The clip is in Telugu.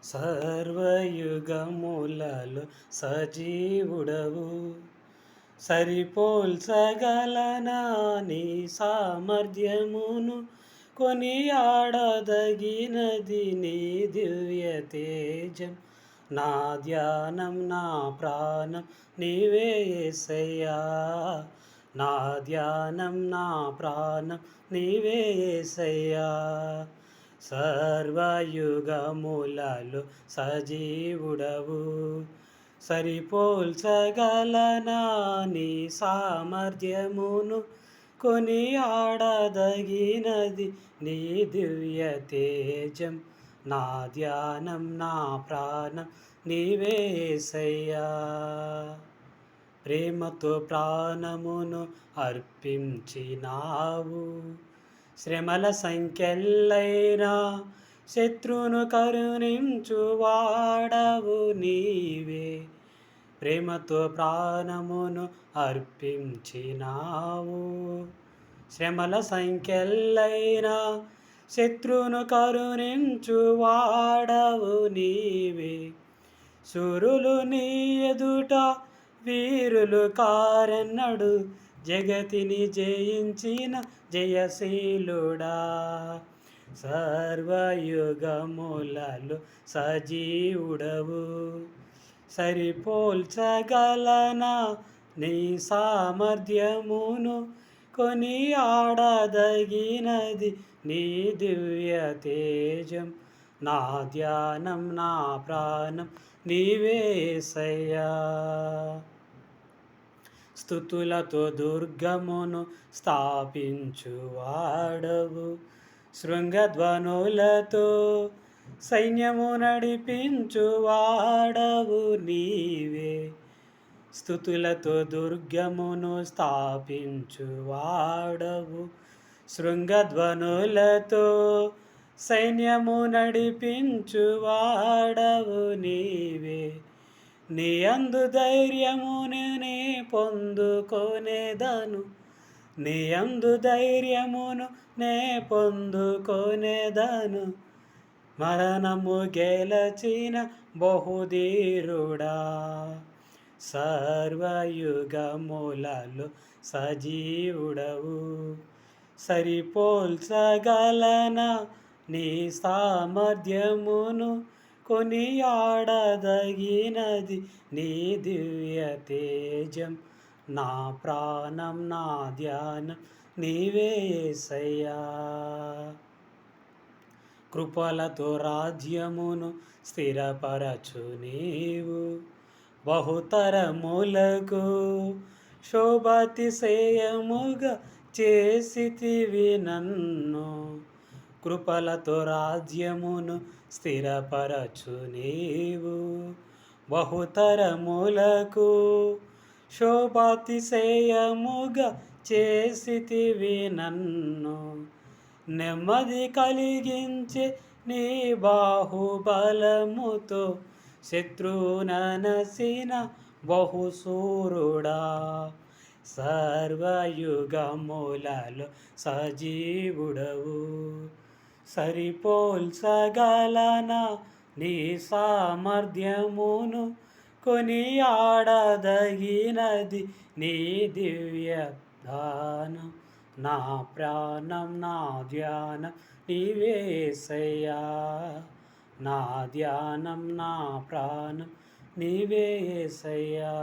సర్వయుగములలో సజీవుడవు, సరిపోల్చగలనా నీ సామర్థ్యమును, కొనియాడదగినది నీ దివ్య తేజం. నా ధ్యానం నా ప్రాణం నీవే యేసయ్యా, నా ధ్యానం నా ప్రాణం నీవే యేసయ్యా. సర్వయుగములలో సజీవుడవు, సరిపోల్చగలనా నీ సామర్థ్యమును, కొనియాడదగినది నీ దివ్య తేజం. నా ధ్యానం నా ప్రాణం నీవే యేసయ్యా. ప్రేమతో ప్రాణమును అర్పించినావు, శ్రమల సంఖ్యలైనా శత్రువును కరుణించువాడవు నీవే. ప్రేమతో ప్రాణమును అర్పించినావు, శ్రమల సంఖ్యలైనా శత్రువును కరుణించువాడవు నీవే. శూరులు నీ ఎదుట వీరులు కారెన్నడు, జగతిని జయించిన జయశీలుడా. సర్వయుగములలో సజీవుడవు, సరిపోల్చగలనా నీ సామర్థ్యమును, కొనియాడదగినది నీ దివ్య తేజం. నా ధ్యానం నా ప్రాణం నీవే యేసయ్యా. స్తుతులతో దుర్గమును స్థాపించువాడవు, శృంగధ్వనులతో సైన్యము నడిపించువాడవు నీవే. స్తుతులతో దుర్గమును స్థాపించువాడవు, శృంగధ్వనులతో సైన్యము నడిపించువాడవు నీవే. నీ అందు ధైర్యమును నే పొందుకొనేదను, నీ అందు ధైర్యమును నే పొందుకొనేదను. మరణము గెలచిన బహుధీరుడా, సర్వయుగములలో సజీవుడవు, సరిపోల్చగలనా నీ సామర్థ్యమును, కొనియాడదగినది నీ దివ్య తేజం. నా ప్రాణం నా ధ్యానం నీవే యేసయ్యా. కృపలతో రాజ్యమును స్థిరపరచు నీవు, బహుతరములకు శోభాతిశయముగా చేసితివి నన్ను. కృపలతో రాజ్యమును స్థిరపరచు నీవు, బహుతరములకు శోభాతిశయముగా చేసితివి నన్ను. నెమ్మది కలిగించే నీ బాహుబలముతో శత్రువుననసిన బహుశూరుడా. సర్వయుగములలో సజీవుడవు, సరిపోల్చగలనా నీ సామర్థ్యమును, కొనియాడదగినది నీ దివ్య దానం. నా ప్రాణం నా ధ్యానం నీవే యేసయ్యా, నా ధ్యానం నా ప్రాణం నీవే యేసయ్యా.